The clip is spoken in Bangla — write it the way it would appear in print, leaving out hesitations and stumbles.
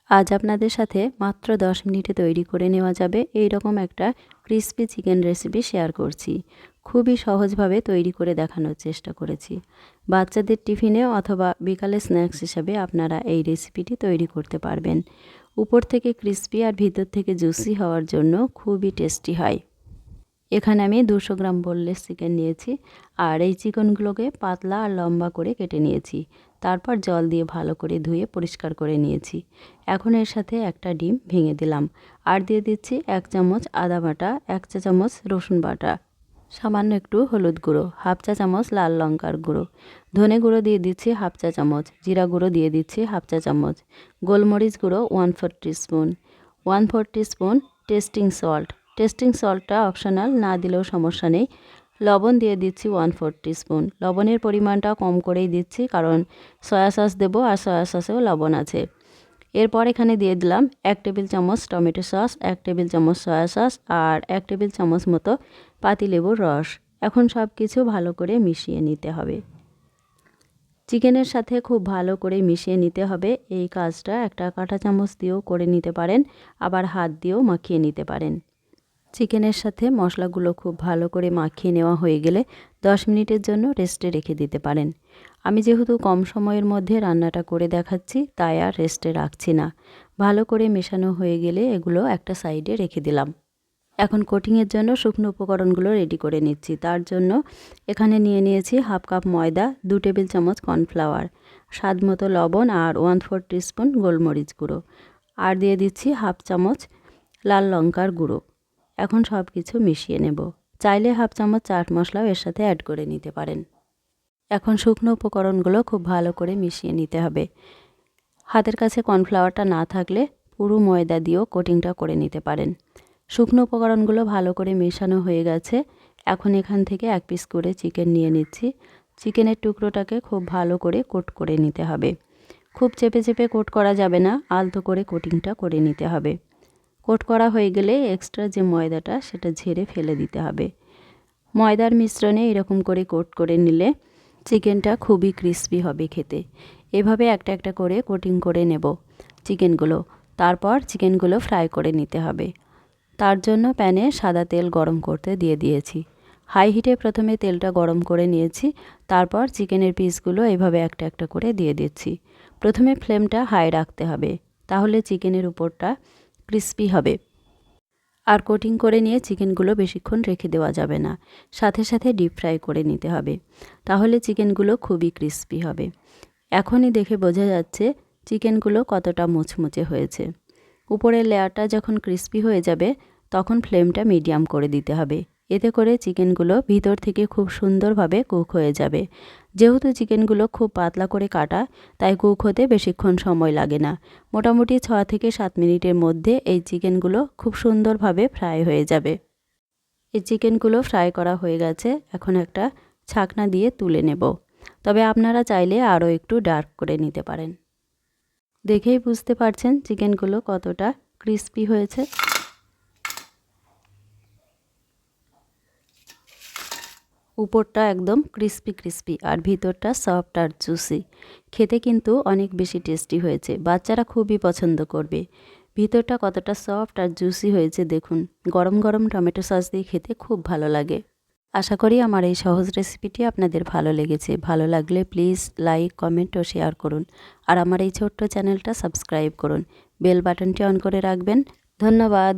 আজ আপনাদের সাথে মাত্র 10 মিনিটে তৈরি করে নেওয়া যাবে এই রকম একটা ক্রিসপি চিকেন রেসিপি শেয়ার করছি। খুবই সহজভাবে তৈরি করে দেখানোর চেষ্টা করেছি। বাচ্চাদের টিফিনে অথবা বিকালে স্ন্যাক্স হিসাবে আপনারা এই রেসিপিটি তৈরি করতে পারবেন। উপর থেকে ক্রিসপি আর ভিতর থেকে জুসি হওয়ার জন্য খুবই টেস্টি হয়। এখানে আমি 200 গ্রাম বোনলেস চিকেন নিয়েছি আর এই চিকেনগুলোকে পাতলা আর লম্বা করে কেটে নিয়েছি। তারপর জল দিয়ে ভালো করে ধুয়ে পরিষ্কার করে নিয়েছি। এখন এর সাথে একটা ডিম ভেঙে দিলাম আর দিয়ে দিচ্ছি 1 চামচ আদা বাটা, 1 চা চামচ রসুন বাটা, সামান্য একটু হলুদ গুঁড়ো, হাফ চা চামচ লাল লঙ্কার গুঁড়ো, ধনে গুঁড়ো দিয়ে দিচ্ছি হাফ চা চামচ, জিরা গুঁড়ো দিয়ে দিচ্ছি হাফ চা চামচ, গোলমরিচ গুঁড়ো 1/4 teaspoon, 1/4 teaspoon tasting salt. Tasting সল্টটা অপশনাল, না দিলেও সমস্যা নেই। লবণ দিয়ে দিচ্ছি 1/4 টিস্পুন। লবণের পরিমাণটা কম করেই দিচ্ছি কারণ সয়া সস দেবো আর সয়া সসেও লবণ আছে। এরপর এখানে দিয়ে দিলাম 1 টেবিল চামচ টমেটো সস, 1 টেবিল চামচ সয়া সস আর 1 টেবিল চামচ মতো পাতিলেবুর রস। এখন সব কিছু ভালো করে মিশিয়ে নিতে হবে। চিকেনের সাথে খুব ভালো করে মিশিয়ে নিতে হবে। এই কাজটা একটা কাঁটা চামচ দিয়েও করে নিতে পারেন, আবার হাত দিয়েও মাখিয়ে নিতে পারেন। চিকেনের সাথে মশলাগুলো খুব ভালো করে মাখিয়ে নেওয়া হয়ে গেলে 10 মিনিটের জন্য রেস্টে রেখে দিতে পারেন। আমি যেহেতু কম সময়ের মধ্যে রান্নাটা করে দেখাচ্ছি তাই আর রেস্টে রাখছি না। ভালো করে মেশানো হয়ে গেলে এগুলো একটা সাইডে রেখে দিলাম। এখন কোটিংয়ের জন্য শুকনো উপকরণগুলো রেডি করে নিচ্ছি। তার জন্য এখানে নিয়ে নিয়েছি হাফ কাপ ময়দা, 2 টেবিল চামচ কর্নফ্লাওয়ার, স্বাদ মতো লবণ আর 1/4 টিস্পুন গোলমরিচ গুঁড়ো, আর দিয়ে দিচ্ছি হাফ চামচ লাল লঙ্কার গুঁড়ো। এখন সব কিছু মিশিয়ে নেব। চাইলে হাফ চামচ চাট মশলাও এর সাথে অ্যাড করে নিতে পারেন। এখন শুকনো উপকরণগুলো খুব ভালো করে মিশিয়ে নিতে হবে। হাতের কাছে কর্নফ্লাওয়ারটা না থাকলে পুরো ময়দা দিয়েও কোটিংটা করে নিতে পারেন। শুকনো উপকরণগুলো ভালো করে মেশানো হয়ে গেছে। এখন এখান থেকে 1 পিস করে চিকেন নিয়ে নিচ্ছি। চিকেনের টুকরোটাকে খুব ভালো করে কোট করে নিতে হবে। খুব চেপে চেপে কোট করা যাবে না, আলতো করে কোটিংটা করে নিতে হবে। কোট করা হয়ে গেলে এক্সট্রা যে ময়দাটা সেটা ঝেড়ে ফেলে দিতে হবে। ময়দার মিশ্রণে এরকম করে কোট করে নিলে চিকেনটা খুবই ক্রিসপি হবে খেতে। এভাবে একটা একটা করে কোটিং করে নেব চিকেনগুলো। তারপর চিকেনগুলো ফ্রাই করে নিতে হবে। তার জন্য প্যানে সাদা তেল গরম করতে দিয়ে দিয়েছি। হাই হিটে প্রথমে তেলটা গরম করে নিয়েছি, তারপর চিকেনের পিসগুলো এভাবে একটা একটা করে দিয়ে দিচ্ছি। প্রথমে ফ্লেমটা হাই রাখতে হবে, তাহলে চিকেনের উপরটা ক্রিসপি হবে। আর কোটিং করে নিয়ে চিকেনগুলো বেশিক্ষণ রেখে দেওয়া যাবে না, সাথে সাথে ডিপ ফ্রাই করে নিতে হবে, তাহলে চিকেনগুলো খুবই ক্রিসপি হবে। এখনই দেখে বোঝা যাচ্ছে চিকেনগুলো কতটা মুচমুচে হয়েছে। উপরের লেয়ারটা যখন ক্রিসপি হয়ে যাবে তখন ফ্লেমটা মিডিয়াম করে দিতে হবে। এতে করে চিকেনগুলো ভিতর থেকে খুব সুন্দরভাবে কুক হয়ে যাবে। যেহেতু চিকেনগুলো খুব পাতলা করে কাটা, তাই কুক হতে বেশিক্ষণ সময় লাগে না। মোটামুটি 6 থেকে 7 মিনিটের মধ্যে এই চিকেনগুলো খুব সুন্দরভাবে ফ্রাই হয়ে যাবে। এই চিকেনগুলো ফ্রাই করা হয়ে গেছে। এখন একটা ছাকনা দিয়ে তুলে নেব। তবে আপনারা চাইলে আরও একটু ডার্ক করে নিতে পারেন। দেখেই বুঝতে পারছেন চিকেনগুলো কতটা ক্রিসপি হয়েছে। উপরটা একদম ক্রিসপি ক্রিসপি আর ভিতরটা সফট আর জুসি। খেতে কিন্তু অনেক বেশি টেস্টি হয়েছে, বাচ্চারা খুবই পছন্দ করবে। ভিতরটা কতটা সফট আর জুসি হয়েছে দেখুন। গরম গরম টমেটো সস দিয়ে খেতে খুব ভালো লাগে। আশা করি আমার এই সহজ রেসিপিটি আপনাদের ভালো লেগেছে। ভালো লাগলে প্লিজ লাইক, কমেন্ট ও শেয়ার করুন। আর আমার এই ছোট্ট চ্যানেলটা সাবস্ক্রাইব করুন। বেল বাটনটি অন করে রাখবেন। ধন্যবাদ।